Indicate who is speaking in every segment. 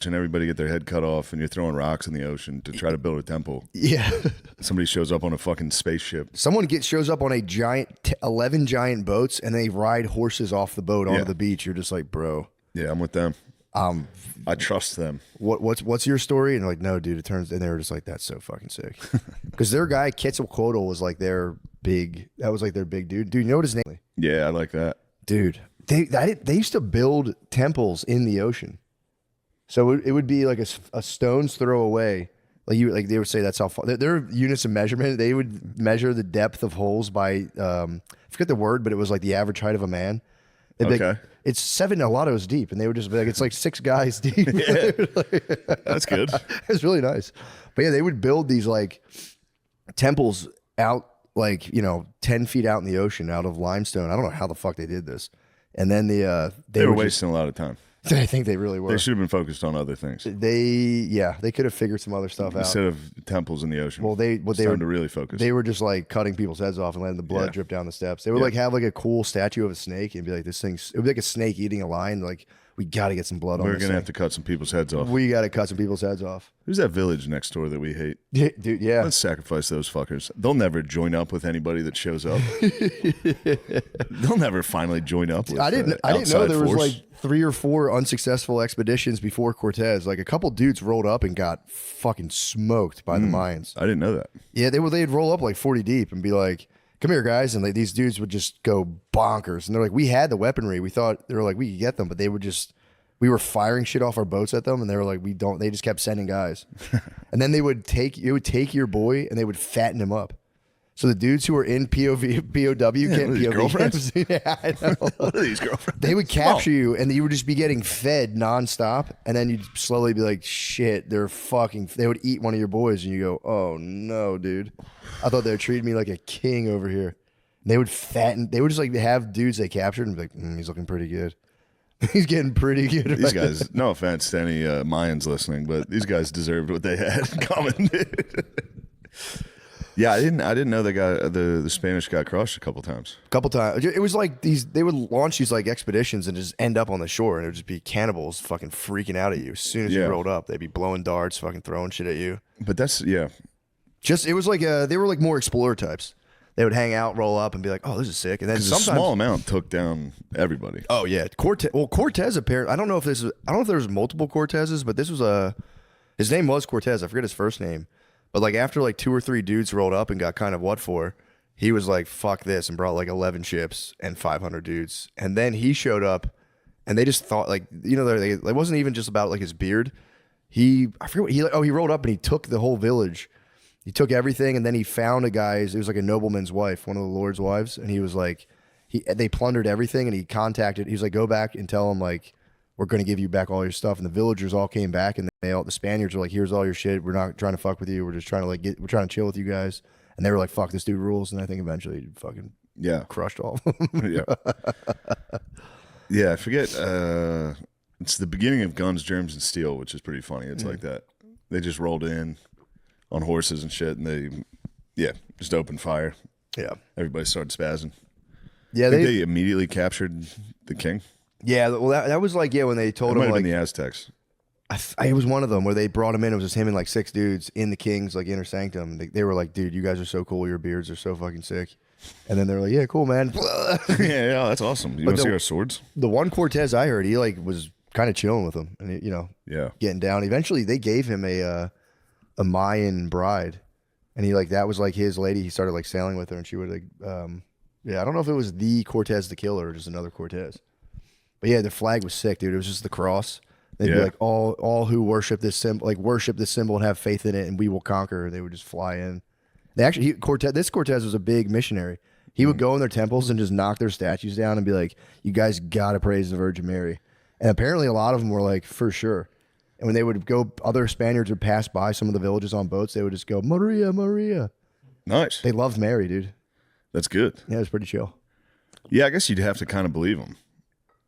Speaker 1: watching everybody get their head cut off and you're throwing rocks in the ocean to try to build a temple.
Speaker 2: Yeah.
Speaker 1: Somebody shows up on a fucking spaceship.
Speaker 2: Someone shows up on a 11 giant boats and they ride horses off the boat onto the beach. You're just like, bro.
Speaker 1: Yeah, I'm with them. I trust them.
Speaker 2: What's your story? And they're like, no, dude, it turns, and they were just like, that's so fucking sick. Because their guy, Quetzalcoatl, was like their big, that was like their big dude. Dude, you know what his name?
Speaker 1: Yeah, I like that. Dude.
Speaker 2: They used to build temples in the ocean. So it would be like a stone's throw away. Like they would say that's how far. Their units of measurement, they would measure the depth of holes by, I forget the word, but it was like the average height of a man. Okay. Like, it's 7 Alatos deep, and they would just be like, it's like 6 guys deep.
Speaker 1: Yeah. That's good.
Speaker 2: It's really nice. But yeah, they would build these like temples out like, 10 feet out in the ocean out of limestone. I don't know how the fuck they did this. And then they were
Speaker 1: wasting a lot of time.
Speaker 2: I think they really were.
Speaker 1: They should have been focused on other things.
Speaker 2: They could have figured some other stuff out
Speaker 1: instead of temples in the ocean.
Speaker 2: Well, they were
Speaker 1: to really focus.
Speaker 2: They were just like cutting people's heads off and letting the blood drip down the steps. They would like have like a cool statue of a snake and be like, this thing's. It would be like a snake eating a lion. Like, we got to get some blood on this.
Speaker 1: We're gonna have to cut some people's heads off.
Speaker 2: We got to cut some people's heads off.
Speaker 1: Who's that village next door that we hate?
Speaker 2: Dude, yeah.
Speaker 1: Let's sacrifice those fuckers. They'll never join up with anybody that shows up. They'll never finally join up with
Speaker 2: I didn't know there was like 3 or 4 unsuccessful expeditions before Cortez. Like a couple dudes rolled up and got fucking smoked by the Mayans.
Speaker 1: I didn't know that.
Speaker 2: Yeah, they'd roll up like 40 deep and be like, come here, guys. And like, these dudes would just go bonkers. And they're like, we had the weaponry. We thought they were like, we could get them, but they would just, we were firing shit off our boats at them. And they were like, they just kept sending guys. And then it would take your boy and they would fatten him up. So the dudes who were in POW can't POV
Speaker 1: girlfriends.
Speaker 2: Yeah, I know.
Speaker 1: What are these girlfriends?
Speaker 2: They would capture you and you would just be getting fed nonstop. And then you'd slowly be like, shit, they would eat one of your boys. And you go, oh no, dude. I thought they were treating me like a king over here. And they would just like have dudes they captured and be like, he's looking pretty good. He's getting pretty good.
Speaker 1: These guys, no offense to any Mayans listening, but these guys deserved what they had in common. Yeah, I didn't know the Spanish got crushed a couple times.
Speaker 2: It was like they would launch these like expeditions and just end up on the shore, and it would just be cannibals fucking freaking out at you as soon as you rolled up. They'd be blowing darts, fucking throwing shit at you.
Speaker 1: But that's
Speaker 2: it was like they were like more explorer types. They would hang out, roll up, and be like, "Oh, this is sick." And then sometimes
Speaker 1: a small amount took down everybody.
Speaker 2: Oh yeah, Cortez apparently. I don't know if there was multiple Cortezes, but this was his name was Cortez. I forget his first name. But like after like 2 or 3 dudes rolled up and got kind of what for, he was like, fuck this, and brought like 11 ships and 500 dudes. And then he showed up and they just thought like, it wasn't even just about like his beard. I forget what he rolled up and he took the whole village. He took everything and then he found a guy's, it was like a nobleman's wife, one of the Lord's wives. And he was like, they plundered everything and he was like, go back and tell him like, we're going to give you back all your stuff. And the villagers all came back and the Spaniards were like, here's all your shit. We're not trying to fuck with you. We're just trying to we're trying to chill with you guys. And they were like, fuck, this dude rules. And I think eventually he fucking crushed all of them.
Speaker 1: Yeah, I forget. It's the beginning of Guns, Germs, and Steel, which is pretty funny. It's like that. They just rolled in on horses and shit, and they just opened fire.
Speaker 2: Yeah.
Speaker 1: Everybody started spazzing.
Speaker 2: Yeah,
Speaker 1: they immediately captured the king.
Speaker 2: Yeah, well, that was like, when they told him,
Speaker 1: might have
Speaker 2: like,
Speaker 1: been the Aztecs.
Speaker 2: It was one of them where they brought him in. It was just him and like 6 dudes in the king's like inner sanctum. They were like, dude, you guys are so cool. Your beards are so fucking sick. And then they're like, yeah, cool, man.
Speaker 1: yeah, that's awesome. You want to see our swords?
Speaker 2: The one Cortez I heard, he like was kind of chilling with them and getting down. Eventually, they gave him a Mayan bride, and he like that was like his lady. He started like sailing with her, and she would like, I don't know if it was the Cortez the killer or just another Cortez. But yeah, the flag was sick, dude. It was just the cross. They'd be like, all who worship this symbol, and have faith in it, and we will conquer. They would just fly in. They actually, this Cortez was a big missionary. He would go in their temples and just knock their statues down and be like, you guys got to praise the Virgin Mary. And apparently a lot of them were like, for sure. And when they would go, other Spaniards would pass by some of the villages on boats. They would just go, Maria, Maria.
Speaker 1: Nice.
Speaker 2: They loved Mary, dude.
Speaker 1: That's good.
Speaker 2: Yeah, it was pretty chill.
Speaker 1: Yeah, I guess you'd have to kind of believe them.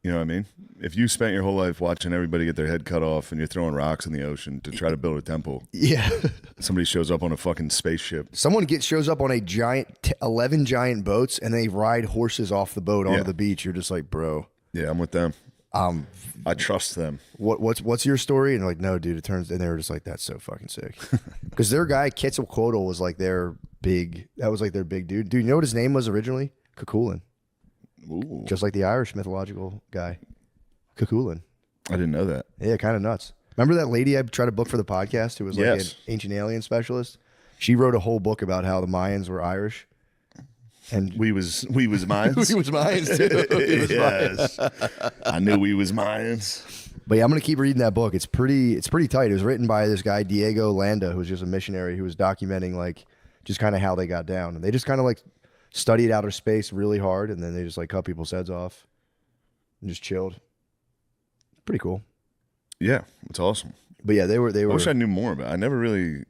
Speaker 1: You know what I mean? If you spent your whole life watching everybody get their head cut off and you're throwing rocks in the ocean to try to build a temple.
Speaker 2: Yeah.
Speaker 1: Somebody shows up on a fucking spaceship.
Speaker 2: Someone shows up on a 11 giant boats and they ride horses off the boat onto the beach. You're just like, bro.
Speaker 1: Yeah, I'm with them. I trust them.
Speaker 2: What's your story? And like, no, dude, it turns, and they were just like, that's so fucking sick. Because their guy Quetzalcoatl was like their big. That was like their big dude. Dude, you know what his name was originally? Cuchulainn.
Speaker 1: Ooh.
Speaker 2: Just like the Irish mythological guy, Cuchulainn.
Speaker 1: I didn't know that.
Speaker 2: Yeah, kind of nuts. Remember that lady I tried to book for the podcast who was like an ancient alien specialist? She wrote a whole book about how the Mayans were Irish. And
Speaker 1: we was Mayans.
Speaker 2: we was Mayans too.
Speaker 1: Yes. I knew we was Mayans.
Speaker 2: But yeah, I'm gonna keep reading that book. It's pretty tight. It was written by this guy Diego Landa, who was just a missionary who was documenting like just kind of how they got down. And they just kind of like studied outer space really hard, and then they just like cut people's heads off and just chilled. Pretty cool.
Speaker 1: Yeah, it's awesome.
Speaker 2: But yeah, they were.
Speaker 1: I wish I knew more about it. I never really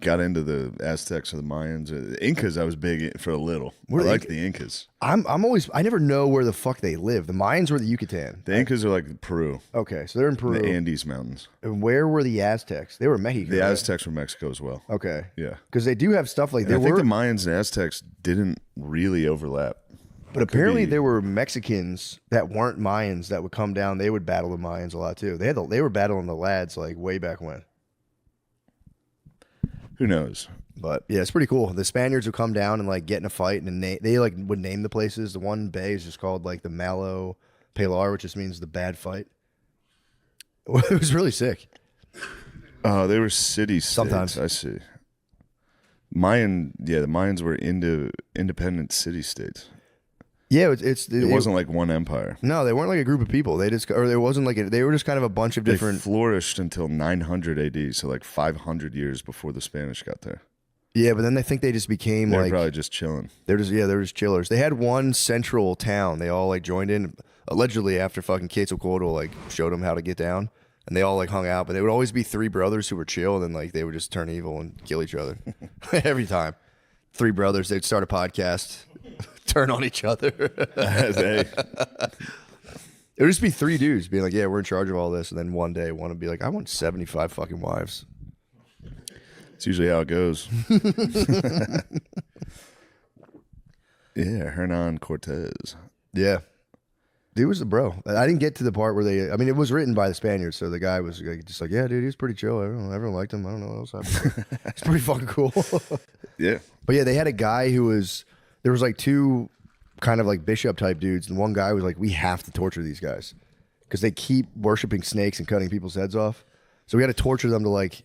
Speaker 1: got into the Aztecs or the Mayans. The Incas, I was big for a little. I like the Incas.
Speaker 2: I never know where the fuck they live. The Mayans were the Yucatan.
Speaker 1: The Incas are like Peru.
Speaker 2: Okay, so they're in Peru.
Speaker 1: The Andes Mountains.
Speaker 2: And where were the Aztecs? They were Mexico.
Speaker 1: The Aztecs were Mexico as well.
Speaker 2: Okay.
Speaker 1: Yeah.
Speaker 2: Because they do have stuff like
Speaker 1: I think the Mayans and Aztecs didn't really overlap.
Speaker 2: But apparently there were Mexicans that weren't Mayans that would come down. They would battle the Mayans a lot too. They were battling the lads like way back when.
Speaker 1: Who knows?
Speaker 2: But yeah, it's pretty cool. The Spaniards would come down and like get in a fight, and they like would name the places. The one bay is just called like the Malo Pilar, which just means the bad fight. It was really sick.
Speaker 1: They were city states.
Speaker 2: Sometimes.
Speaker 1: I see. The Mayans were independent city states.
Speaker 2: Yeah,
Speaker 1: it wasn't like one empire.
Speaker 2: No, they weren't like a group of people. They were just kind of a bunch of different.
Speaker 1: They flourished until 900 AD, so like 500 years before the Spanish got there.
Speaker 2: Yeah, but then I think they just became
Speaker 1: They're probably just chilling.
Speaker 2: They're just chillers. They had one central town. They all like joined in allegedly after fucking Quetzalcoatl like showed them how to get down, and they all like hung out. But they would always be three brothers who were chill, and then like they would just turn evil and kill each other every time. Three brothers. They'd start a podcast. Turn on each other. It would just be three dudes being like, yeah, we're in charge of all this. And then one day one would be like, I want 75 fucking wives.
Speaker 1: It's usually how it goes. Yeah, Hernan Cortez.
Speaker 2: Yeah. Dude was the bro. I didn't get to the part where it was written by the Spaniards. So the guy was just like, yeah, dude, he was pretty chill. Everyone liked him. I don't know what else happened. It's pretty fucking cool.
Speaker 1: Yeah.
Speaker 2: But yeah, they had a guy there was like two kind of like bishop type dudes, and one guy was like, we have to torture these guys because they keep worshiping snakes and cutting people's heads off. So we got to torture them to like,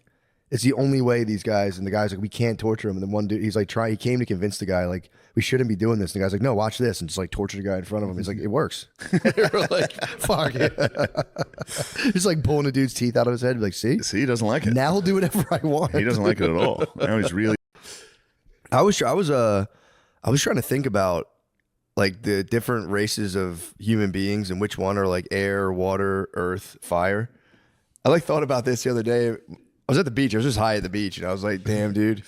Speaker 2: it's the only way these guys, and the guy's like, we can't torture them. And then one dude, he's like, he came to convince the guy, like, we shouldn't be doing this. And the guy's like, no, watch this. And just like torture the guy in front of him. He's like, it works. We're like, fuck it. He's like pulling the dude's teeth out of his head. Like, see,
Speaker 1: he doesn't like it.
Speaker 2: Now he'll do whatever I want.
Speaker 1: He doesn't like it at all. Now he's really.
Speaker 2: I was trying to think about like the different races of human beings and which one are like air, water, earth, fire. I like thought about this the other day. I was at the beach. I was just high at the beach, and I was like, damn, dude.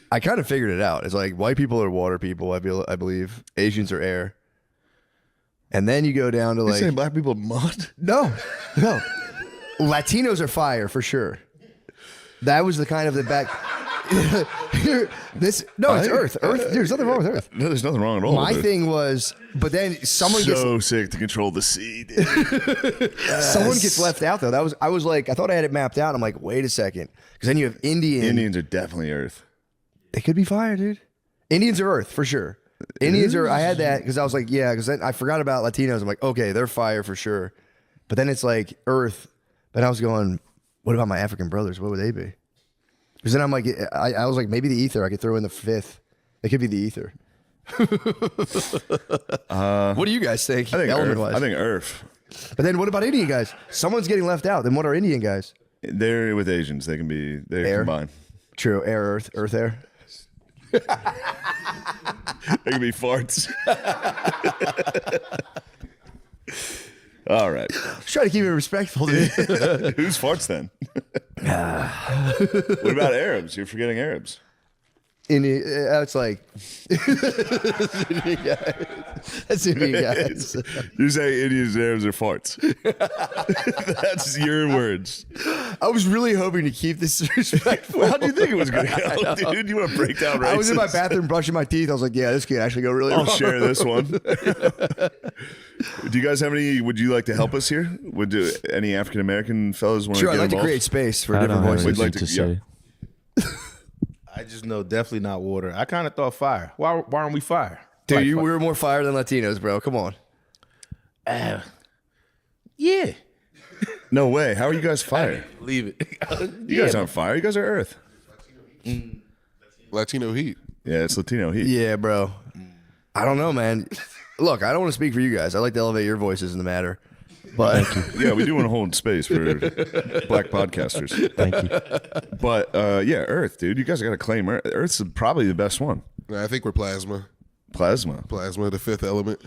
Speaker 2: I kind of figured it out. It's like white people are water people, I believe. Asians are air. And then you go down to like...
Speaker 1: You're saying black people are mud?
Speaker 2: No. Latinos are fire, for sure. That was the kind of the back... It's Earth. There's nothing wrong with Earth.
Speaker 1: No, there's nothing wrong at all.
Speaker 2: My thing was, but then someone gets
Speaker 1: sick to control the sea. Dude.
Speaker 2: Yes. Someone gets left out though. I thought I had it mapped out. I'm like, wait a second, because then you have
Speaker 1: Indians are definitely Earth.
Speaker 2: They could be fire, dude. Indians are Earth for sure. Indians are. I had that because I was like, yeah, because then I forgot about Latinos. I'm like, okay, they're fire for sure. But then it's like Earth. But I was going, what about my African brothers? What would they be? Because then I'm like, I was like, maybe the ether. I could throw in the fifth. It could be the ether. What do you guys think?
Speaker 1: I think Earth.
Speaker 2: But then what about Indian guys? Someone's getting left out. Then what are Indian guys?
Speaker 1: They're with Asians. They're combined.
Speaker 2: True. Air, earth, air.
Speaker 1: They can be farts. All right.
Speaker 2: Just try to keep it respectful, dude.
Speaker 1: Who's farts then? What about Arabs? You're forgetting Arabs.
Speaker 2: It's like Indian guys. That's Indian guys.
Speaker 1: You're saying Indians and Arabs are farts. That's your words.
Speaker 2: I was really hoping to keep this respectful.
Speaker 1: How do you think it was going to go, dude? You want to break down races?
Speaker 2: I was in my bathroom brushing my teeth. I was like, yeah, this could actually go really wrong.
Speaker 1: I'll share this one. Do you guys have any? Would you like to help us here? Would any African American fellas want to
Speaker 2: Sure,
Speaker 1: get
Speaker 2: I'd like to
Speaker 1: involved?
Speaker 2: create space for
Speaker 3: I
Speaker 2: different
Speaker 3: don't have
Speaker 2: voices.
Speaker 1: We'd like
Speaker 3: anything
Speaker 1: to-
Speaker 3: to say.
Speaker 4: I just know definitely not water. I kind of thought fire. Why aren't we fire?
Speaker 2: Dude,
Speaker 4: Like,
Speaker 2: we're more fire than Latinos, bro. Come on.
Speaker 4: yeah.
Speaker 1: No way. How are you guys fire?
Speaker 4: Leave it.
Speaker 1: You guys aren't fire. You guys are Earth.
Speaker 5: Latino heat.
Speaker 1: Yeah, it's Latino heat.
Speaker 2: Yeah, bro. I don't know, man. Look, I don't want to speak for you guys. I like to elevate your voices in the matter. But
Speaker 1: Yeah, we do want to hold space for black podcasters.
Speaker 3: Thank you.
Speaker 1: But yeah, Earth, dude. You guys got to claim Earth. Earth's probably the best one.
Speaker 5: I think we're plasma.
Speaker 1: Plasma.
Speaker 5: Plasma, the fifth element.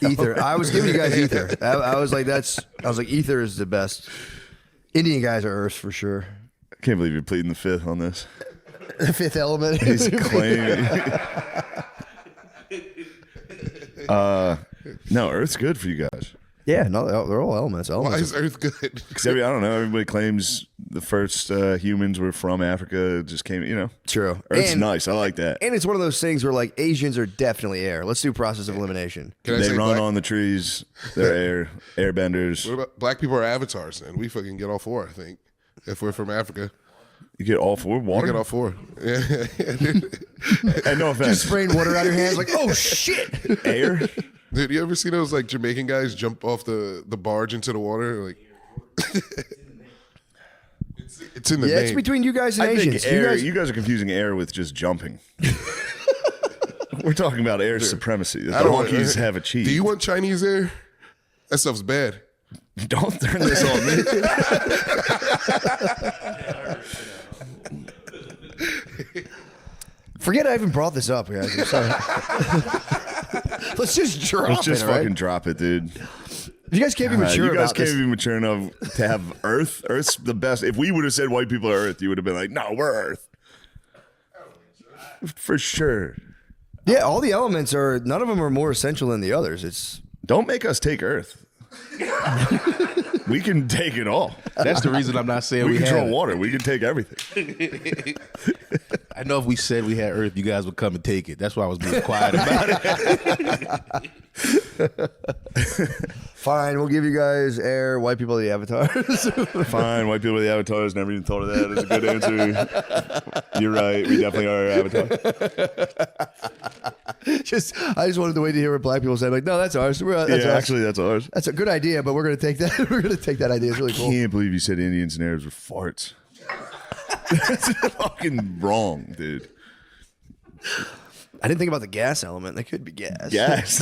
Speaker 2: ether. I was giving you guys ether. I was like, ether is the best. Indian guys are Earth for sure.
Speaker 1: I can't believe you're pleading the fifth on this.
Speaker 2: The fifth element.
Speaker 1: He's claiming. No, Earth's good for you guys.
Speaker 2: Yeah, no, they're all elements.
Speaker 5: Why is Earth good?
Speaker 1: Because I don't know. Everybody claims the first humans were from Africa. Just came,
Speaker 2: True.
Speaker 1: Earth's nice. I like that.
Speaker 2: And it's one of those things where like Asians are definitely air. Let's do process of elimination.
Speaker 5: Can I
Speaker 1: They
Speaker 5: say
Speaker 1: run
Speaker 5: black,
Speaker 1: on the trees. They're airbenders.
Speaker 5: what about black people are avatars, and we fucking get all four, I think. If we're from Africa,
Speaker 1: You get all four
Speaker 5: we
Speaker 1: water.
Speaker 5: get all four. Yeah.
Speaker 1: And no offense.
Speaker 2: Just spraying water out of your hands like, oh shit.
Speaker 1: Air.
Speaker 5: Dude, you ever see those like Jamaican guys jump off the barge into the water? Like, it's in the
Speaker 2: Yeah,
Speaker 5: name.
Speaker 2: it's between you guys and
Speaker 1: I
Speaker 2: Asians.
Speaker 1: think air. You guys are confusing air with just jumping. We're talking about air supremacy that
Speaker 5: I
Speaker 1: the
Speaker 5: don't want-
Speaker 1: honkies have achieved.
Speaker 5: Do you want Chinese air? That stuff's bad.
Speaker 1: Don't turn this on me.
Speaker 2: Forget I even brought this up, guys. I'm sorry. Let's just drop
Speaker 1: Let's just
Speaker 2: it, all right?
Speaker 1: fucking drop it, dude.
Speaker 2: You guys can't be mature
Speaker 1: You guys
Speaker 2: about
Speaker 1: can't
Speaker 2: this.
Speaker 1: be mature enough to have Earth. Earth's the best. If we would have said white people are Earth, you would have been like, no, we're Earth. For sure.
Speaker 2: Yeah, all the elements are, none of them are more essential than the others. It's
Speaker 1: Don't make us take Earth. We can take it all.
Speaker 4: That's the reason I'm not saying
Speaker 1: We
Speaker 4: we
Speaker 1: control
Speaker 4: had it.
Speaker 1: water. We can take everything.
Speaker 4: I know if we said we had Earth, you guys would come and take it. That's why I was being quiet about it.
Speaker 2: fine. We'll give you guys air. White people are the avatars.
Speaker 1: Fine, white people are the avatars. Never even thought of that. That's a good answer. You're right. We definitely are avatars.
Speaker 2: I just wanted to wait to hear what black people say. Like, no, that's ours. That's
Speaker 1: Yeah,
Speaker 2: ours.
Speaker 1: actually, that's ours.
Speaker 2: That's a good idea, but we're gonna take that. We're gonna take that idea. It's really cool.
Speaker 1: Can't believe you said Indians and Arabs were farts. That's fucking wrong, dude.
Speaker 2: I didn't think about the gas element. That could be gas.
Speaker 1: Yes.